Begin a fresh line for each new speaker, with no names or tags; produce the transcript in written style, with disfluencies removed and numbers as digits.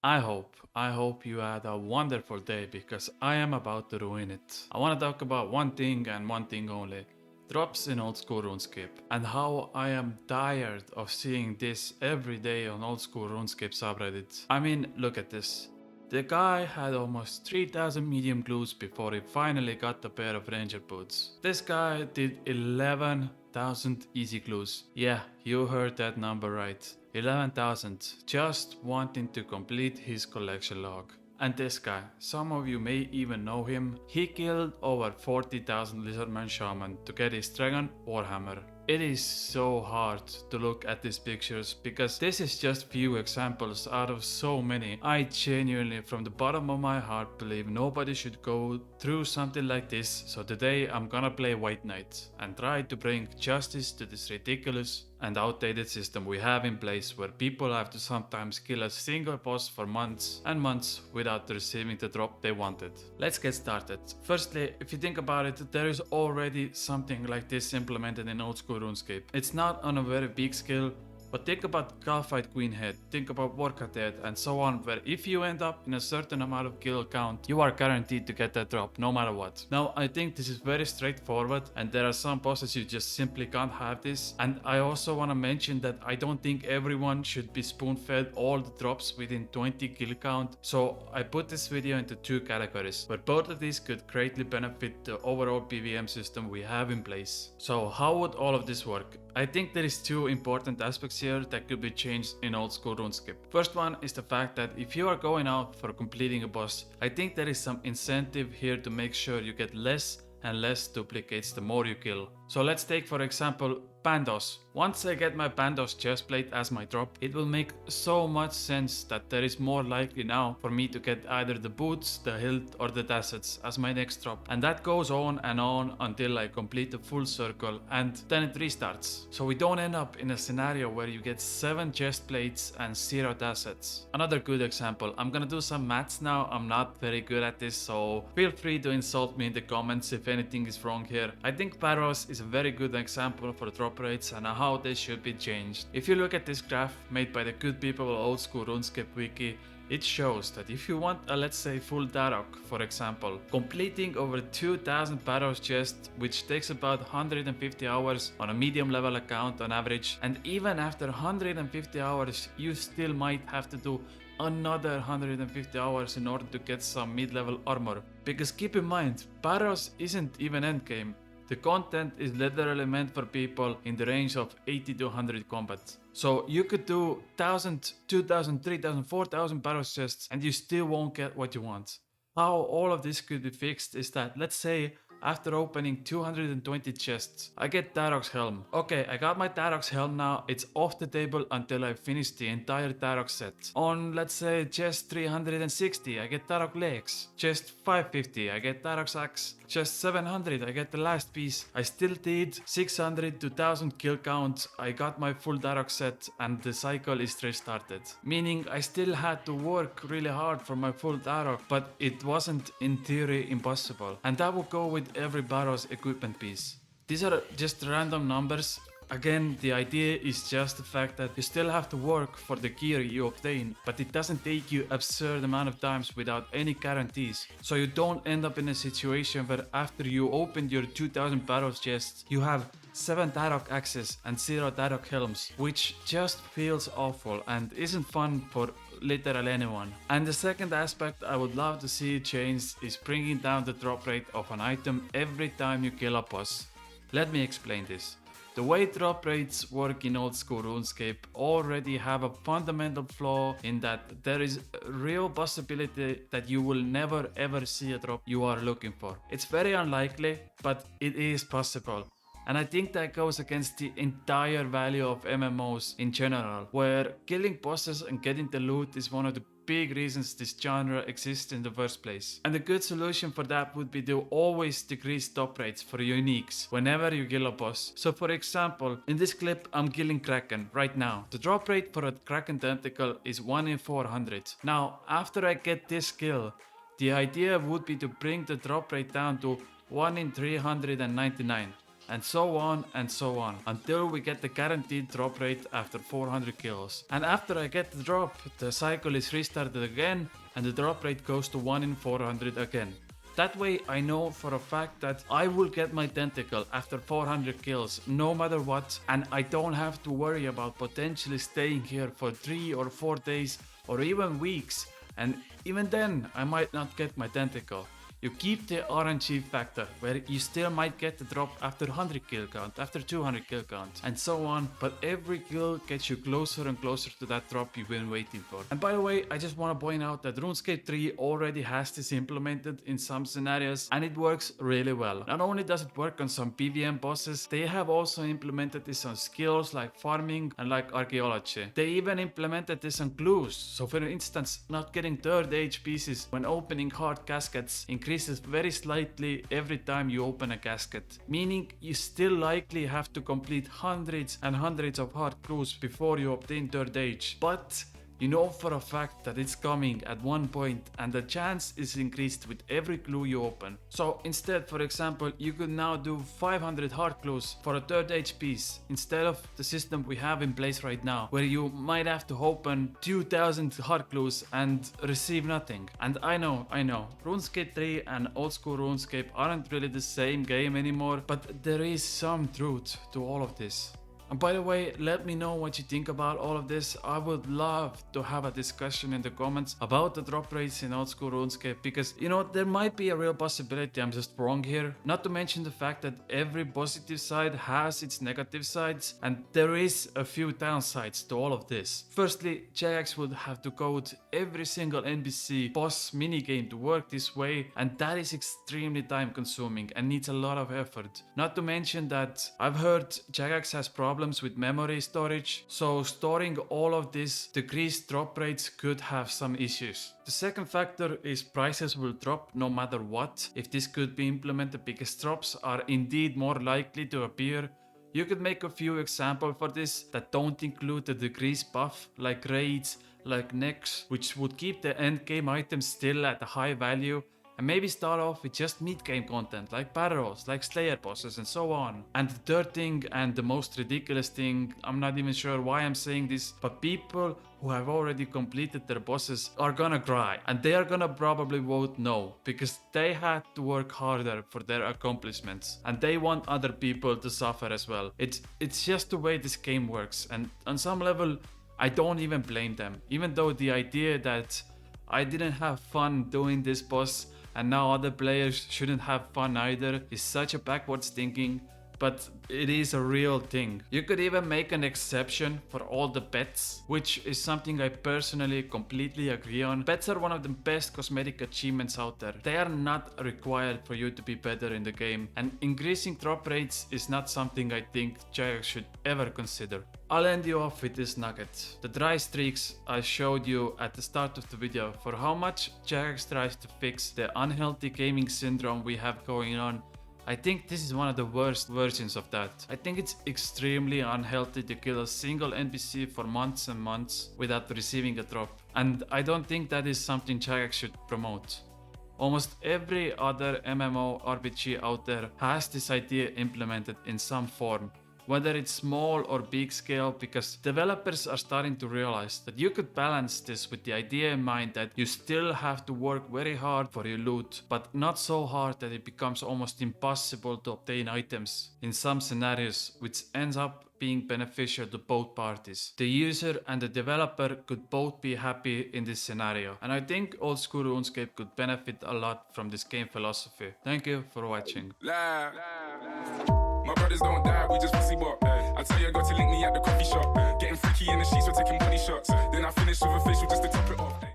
I hope you had a wonderful day because I am about to ruin it. I want to talk about one thing and one thing only. Drops in old school RuneScape and how I am tired of seeing this every day on old school RuneScape subreddit. I mean, look at this. The guy had almost 3000 medium glues before he finally got a pair of ranger boots. This guy did 11,000 easy glues. Yeah, you heard that number right. 11,000 just wanting to complete his collection log. And this guy, some of you may even know him, he killed over 40,000 Lizardman Shaman to get his Dragon Warhammer. It is so hard to look at these pictures because this is just few examples out of so many. I genuinely from the bottom of my heart believe nobody should go through something like this, so today I'm gonna play White Knight and try to bring justice to this ridiculous and outdated system we have in place where people have to sometimes kill a single boss for months and months without receiving the drop they wanted. Let's get started. Firstly, if you think about it, there is already something like this implemented in old school RuneScape. It's not on a very big scale, but think about Galfight Queenhead, think about Warcadet and so on, where if you end up in a certain amount of kill count, you are guaranteed to get that drop no matter what. Now I think this is very straightforward and there are some bosses you just simply can't have this, and I also want to mention that I don't think everyone should be spoon fed all the drops within 20 kill count, so I put this video into two categories, where both of these could greatly benefit the overall PvM system we have in place. So how would all of this work? I think there is two important aspects here that could be changed in old school RuneScape. First one is the fact that if you are going out for completing a boss, I think there is some incentive here to make sure you get less and less duplicates the more you kill. So let's take for example Bandos. Once I get my Bandos chestplate as my drop, it will make so much sense that there is more likely now for me to get either the boots, the hilt or the tassets as my next drop. And that goes on and on until I complete the full circle and then it restarts. So we don't end up in a scenario where you get 7 chestplates and 0 tassets. Another good example, I'm gonna do some maths now, I'm not very good at this, so feel free to insult me in the comments if anything is wrong here. I think Paros is a very good example for drop rates and how they should be changed. If you look at this graph made by the good people of Old School RuneScape Wiki, it shows that if you want a, let's say, full Darok, for example, completing over 2000 Paros chests, which takes about 150 hours on a medium level account on average, and even after 150 hours you still might have to do another 150 hours in order to get some mid-level armor. Because keep in mind, Paros isn't even endgame. The content is literally meant for people in the range of 80 to 100 combat. So you could do 1000, 2000, 3000, 4000 battle chests and you still won't get what you want. How all of this could be fixed is that, let's say, after opening 220 chests, I get Tarok's helm. Okay, I got my Tarok's helm now, it's off the table until I finish the entire Tarok set. On, let's say, chest 360, I get Tarok legs. Chest 550, I get Tarok's axe. Chest 700, I get the last piece. I still did 600 to 1000 kill counts, I got my full Tarok set and the cycle is restarted. Meaning I still had to work really hard for my full Tarok, but it wasn't in theory impossible. And that would go with every Barrow's equipment piece. These are just random numbers. Again, the idea is just the fact that you still have to work for the gear you obtain, but it doesn't take you absurd amount of times without any guarantees. So you don't end up in a situation where after you opened your 2000 Barrow's chests, you have 7 Tarok axes and 0 Tarok helms, which just feels awful and isn't fun for literally anyone. And the second aspect I would love to see changed is bringing down the drop rate of an item every time you kill a boss. Let me explain this. The way drop rates work in old school RuneScape already have a fundamental flaw in that there is a real possibility that you will never ever see a drop you are looking for. It's very unlikely, but it is possible. And I think that goes against the entire value of MMOs in general, where killing bosses and getting the loot is one of the big reasons this genre exists in the first place. And a good solution for that would be to always decrease top rates for uniques whenever you kill a boss. So for example, in this clip I'm killing Kraken right now. The drop rate for a Kraken tentacle is 1 in 400. Now after I get this kill, the idea would be to bring the drop rate down to 1 in 399. and so on, until we get the guaranteed drop rate after 400 kills. And after I get the drop, the cycle is restarted again, and the drop rate goes to 1 in 400 again. That way I know for a fact that I will get my tentacle after 400 kills no matter what, and I don't have to worry about potentially staying here for 3 or 4 days or even weeks, and even then I might not get my tentacle. You keep the RNG factor, where you still might get the drop after 100 kill count, after 200 kill count, and so on, but every kill gets you closer and closer to that drop you've been waiting for. And by the way, I just want to point out that RuneScape 3 already has this implemented in some scenarios, and it works really well. Not only does it work on some PvM bosses, they have also implemented this on skills like farming and like archaeology. They even implemented this on clues, so for instance, not getting third age pieces when opening hard caskets increases very slightly every time you open a casket, meaning you still likely have to complete hundreds and hundreds of hard clues before you obtain third age, but you know for a fact that it's coming at one point, and the chance is increased with every clue you open. So instead, for example, you could now do 500 hard clues for a third age piece, instead of the system we have in place right now, where you might have to open 2000 hard clues and receive nothing. And I know, RuneScape 3 and Oldschool RuneScape aren't really the same game anymore, but there is some truth to all of this. And by the way, let me know what you think about all of this. I would love to have a discussion in the comments about the drop rates in Oldschool RuneScape, because you know, there might be a real possibility I'm just wrong here. Not to mention the fact that every positive side has its negative sides, and there is a few downsides to all of this. Firstly, Jagex would have to code every single NPC boss minigame to work this way, and that is extremely time consuming and needs a lot of effort. Not to mention that I've heard Jagex has problems with memory storage, so storing all of this decreased drop rates could have some issues. The second factor is prices will drop no matter what if this could be implemented, because drops are indeed more likely to appear. You could make a few examples for this that don't include the decreased buff, like raids, like necks, which would keep the end game items still at a high value, and maybe start off with just mid-game content like battles, like slayer bosses and so on. And the third thing, and the most ridiculous thing, I'm not even sure why I'm saying this, but people who have already completed their bosses are gonna cry, and they are gonna probably vote no, because they had to work harder for their accomplishments and they want other people to suffer as well. It's just the way this game works, and on some level I don't even blame them, even though the idea that I didn't have fun doing this boss and now other players shouldn't have fun either is such a backwards thinking, but it is a real thing. You could even make an exception for all the pets, which is something I personally completely agree on. Pets are one of the best cosmetic achievements out there. They are not required for you to be better in the game, and increasing drop rates is not something I think Jagex should ever consider. I'll end you off with this nugget. The dry streaks I showed you at the start of the video, for how much Jagex tries to fix the unhealthy gaming syndrome we have going on, I think this is one of the worst versions of that. I think it's extremely unhealthy to kill a single NPC for months and months without receiving a drop, and I don't think that is something Jagex should promote. Almost every other MMO RPG out there has this idea implemented in some form, whether it's small or big scale, because developers are starting to realize that you could balance this with the idea in mind that you still have to work very hard for your loot, but not so hard that it becomes almost impossible to obtain items in some scenarios, which ends up being beneficial to both parties. The user and the developer could both be happy in this scenario, and I think Oldschool RuneScape could benefit a lot from this game philosophy. Thank you for watching.
My brothers don't